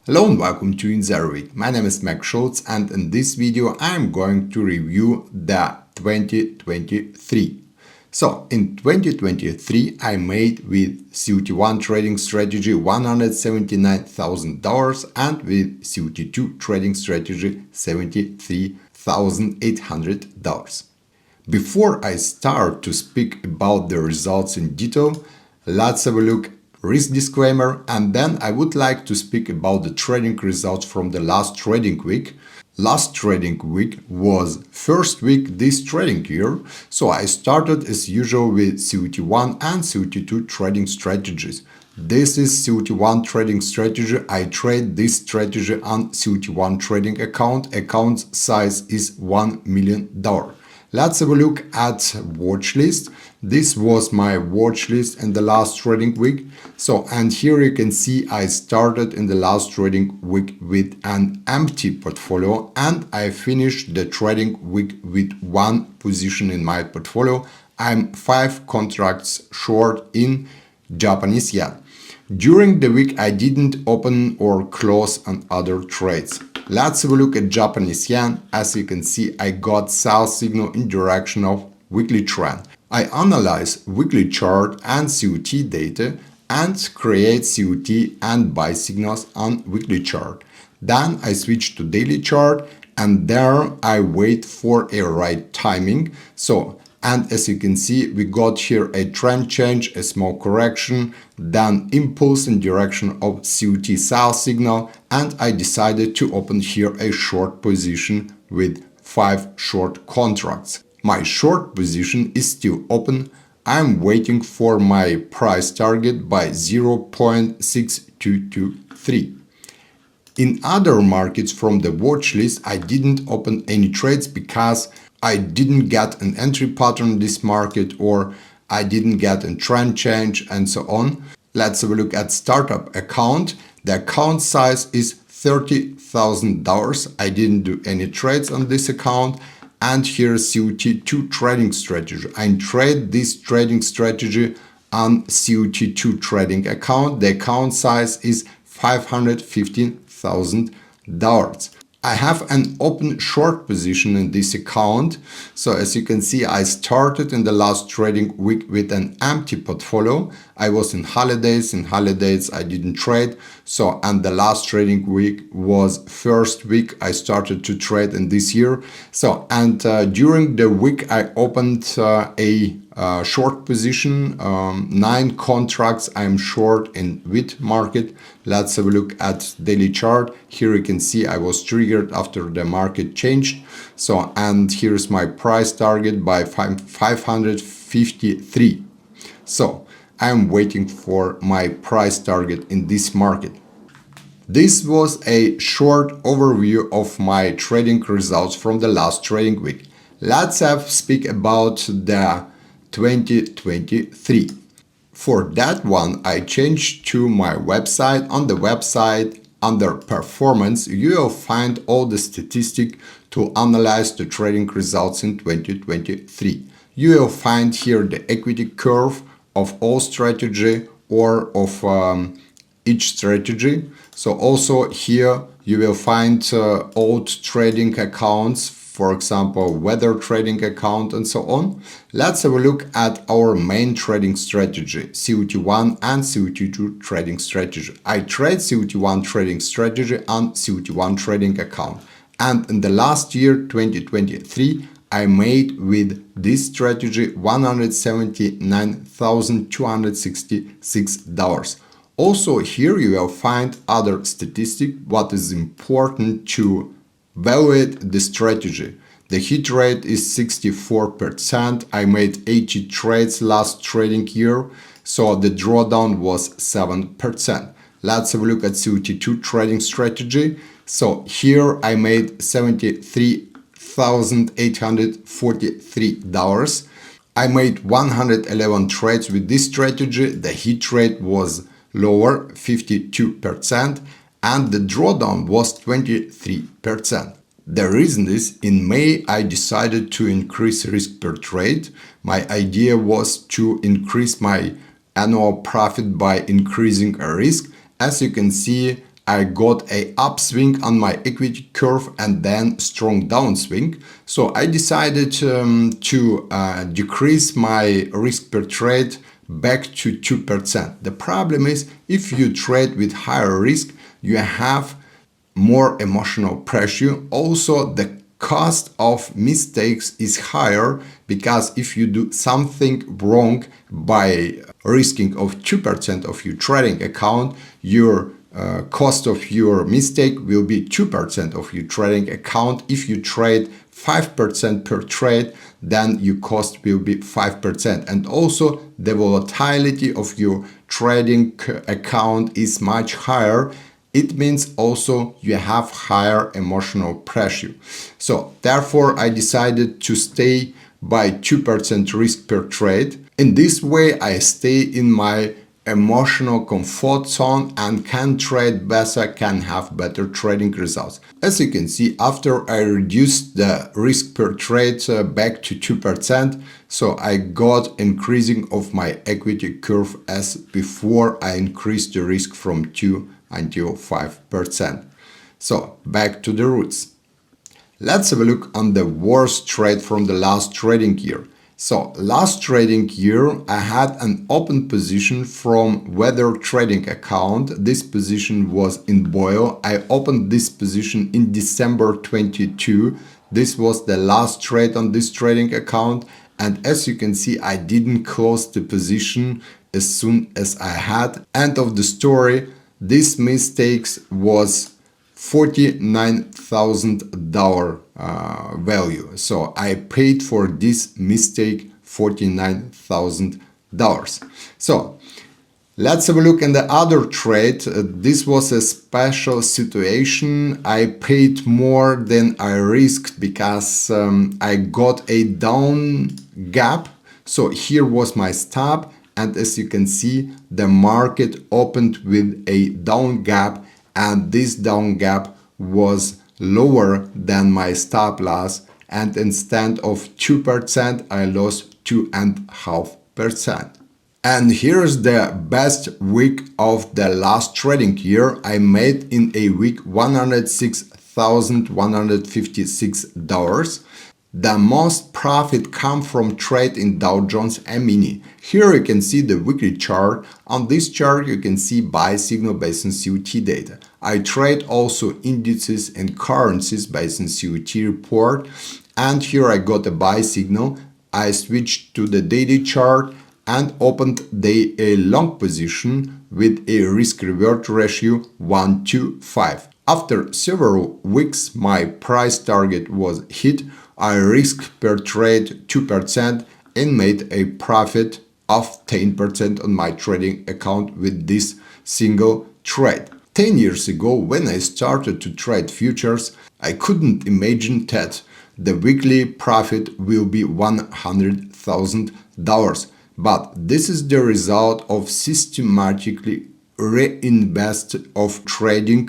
Hello and welcome to In Zero Week. My name is Max Schultz and in this video I'm going to review the 2023. So in 2023 I made with CFTC trading strategy $179,000 and with CFTC trading strategy $73,800. Before I start to speak about the results in detail, let's have a look. Risk disclaimer, and then I would like to speak about the trading results from the last trading week. Last trading week was first week this trading year, so I started as usual with CFTC and CFTC trading strategies. This is CFTC trading strategy. I trade this strategy on CFTC trading account. Account size is $1 million. Let's have a look at watch list. This was my watch list in the last trading week. So, and here you can see I started in the last trading week with an empty portfolio and I finished the trading week with one position in my portfolio. I'm 5 contracts short in Japanese yen. During the week, I didn't open or close on other trades. Let's have a look at Japanese yen. As you can see, I got sell signal in direction of weekly trend. I analyze weekly chart and COT data and create COT and buy signals on weekly chart. Then I switch to daily chart and there I wait for a right timing. And as you can see, we got here a trend change, a small correction, then impulse in direction of COT sell signal, and I decided to open here a short position with 5 short contracts. My short position is still open. I'm waiting for my price target by 0.6223. In other markets from the watch list, I didn't open any trades because I didn't get an entry pattern in this market or I didn't get a trend change and so on. Let's have a look at startup account. The account size is $30,000. I didn't do any trades on this account. And here's CFTC trading strategy. I trade this trading strategy on CFTC trading account. The account size is $515,000. I have an open short position in this account. So as you can see, I started in the last trading week with an empty portfolio. I was in holidays. In holidays, I didn't trade. So, and the last trading week was first week I started to trade in this year. So, and during the week, I opened a short position, 9 contracts I'm short in wheat market. Let's have a look at daily chart. Here you can see I was triggered after the market changed. So, and here's my price target by 553. So I'm waiting for my price target in this market. This was a short overview of my trading results from the last trading week. Let's speak about the 2023. For that one, I changed to my website. On the website, under performance, you will find all the statistics to analyze the trading results in 2023. You will find here the equity curve of all strategy or of each strategy. So also here you will find old trading accounts, for example, weather trading account and so on. Let's have a look at our main trading strategy, CFTC and CFTC trading strategy. I trade CFTC trading strategy on CFTC trading account. And in the last year, 2023, I made with this strategy $179,266. Also here you will find other statistics. What is important to evaluate the strategy. The hit rate is 64%. I made 80 trades last trading year, so the drawdown was 7%. Let's have a look at CFTC trading strategy. So here I made $73,843. I made 111 trades with this strategy. The hit rate was lower, 52%. And the drawdown was 23%. The reason is, in May, I decided to increase risk per trade. My idea was to increase my annual profit by increasing a risk. As you can see, I got a upswing on my equity curve and then strong downswing. So I decided to decrease my risk per trade back to 2%. The problem is if you trade with higher risk, you have more emotional pressure. Also, the cost of mistakes is higher because if you do something wrong by risking of 2% of your trading account, your cost of your mistake will be 2% of your trading account. If you trade 5% per trade, then your cost will be 5%. And also the volatility of your trading account is much higher. It means also you have higher emotional pressure. So therefore I decided to stay by 2% risk per trade. In this way I stay in my emotional comfort zone and can trade better, can have better trading results. As you can see, after I reduced the risk per trade back to 2%, so I got increasing of my equity curve as before I increased the risk from 2 until 5%. So back to the roots. Let's have a look on the worst trade from the last trading year. So last trading year, I had an open position from weather trading account. This position was in boil. I opened this position in December 22. This was the last trade on this trading account. And as you can see, I didn't close the position as soon as I had. End of the story. This mistakes was $49,000 value. So I paid for this mistake $49,000. So let's have a look at the other trade. This was a special situation. I paid more than I risked because I got a down gap. So here was my stop. And as you can see, the market opened with a down gap, and this down gap was lower than my stop loss. And instead of 2%, I lost 2.5%. And here's the best week of the last trading year. I made in a week $106,156. The most profit come from trade in Dow Jones E-mini. Here you can see the weekly chart. On this chart you can see buy signal based on CFTC data. I trade also indices and currencies based on CFTC report. And here I got a buy signal. I switched to the daily chart and opened a long position with a risk reward ratio 1:5. After several weeks my price target was hit. I risked per trade 2% and made a profit of 10% on my trading account with this single trade. 10 years ago, when I started to trade futures, I couldn't imagine that the weekly profit will be $100,000. But this is the result of systematically reinvest of trading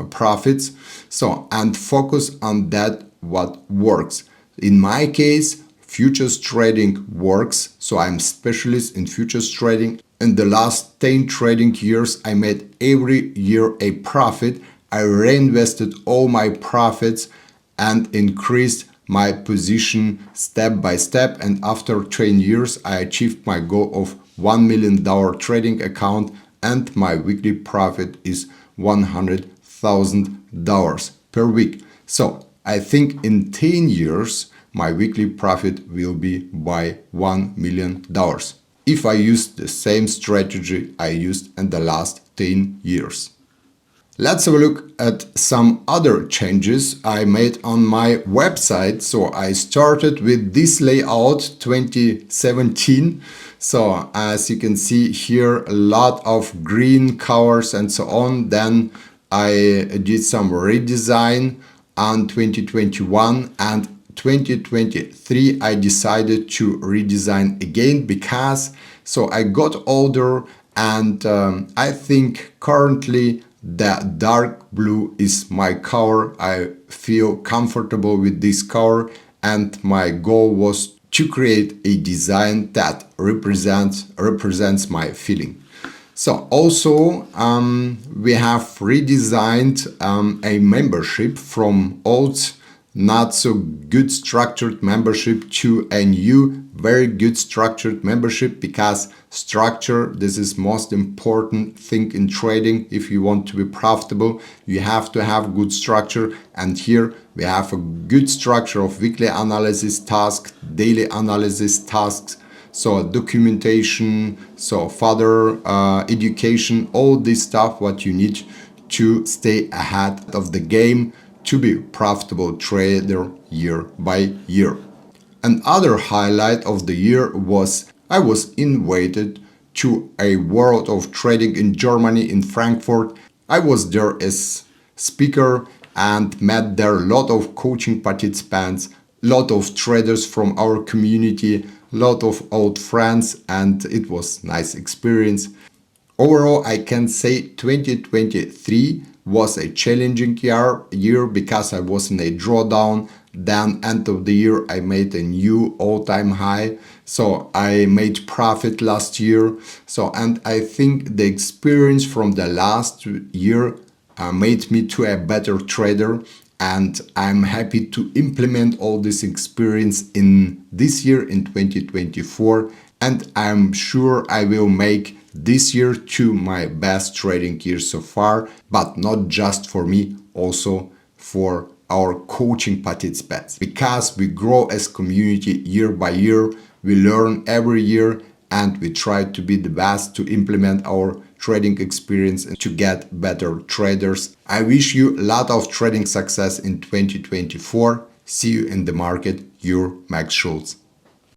profits. So, and focus on that what works. In my case, futures trading works. So I'm specialist in futures trading. In the last 10 trading years, I made every year a profit. I reinvested all my profits and increased my position step by step. And after 10 years, I achieved my goal of $1 million trading account, and my weekly profit is $100,000 per week. So I think in 10 years, my weekly profit will be by $1 million if I use the same strategy I used in the last 10 years. Let's have a look at some other changes I made on my website. So I started with this layout 2017. So as you can see here, a lot of green colors and so on. Then I did some redesign on 2021 and 2023 I decided to redesign again because so I got older and I think currently the dark blue is my color. I feel comfortable with this color, and my goal was to create a design that represents my feeling. So also we have redesigned a membership from old not so good structured membership to a new very good structured membership, because structure, this is most important thing in trading. If you want to be profitable, you have to have good structure, and here we have a good structure of weekly analysis tasks, daily analysis tasks, so documentation, so further education, all this stuff what you need to stay ahead of the game to be profitable trader year by year. Another highlight of the year was I was invited to a World of Trading in Germany in Frankfurt. I was there as speaker and met there a lot of coaching participants, lot of traders from our community, lot of old friends, and it was nice experience. Overall, I can say 2023 was a challenging year because I was in a drawdown. Then end of the year, I made a new all-time high. So I made profit last year. So, and I think the experience from the last year made me to a better trader. And I'm happy to implement all this experience in this year in 2024. And I'm sure I will make this year to my best trading year so far, but not just for me, also for our coaching participants, because we grow as community year by year, we learn every year, and we try to be the best to implement our trading experience and to get better traders. I wish you a lot of trading success in 2024. See you in the market, your Max Schulz.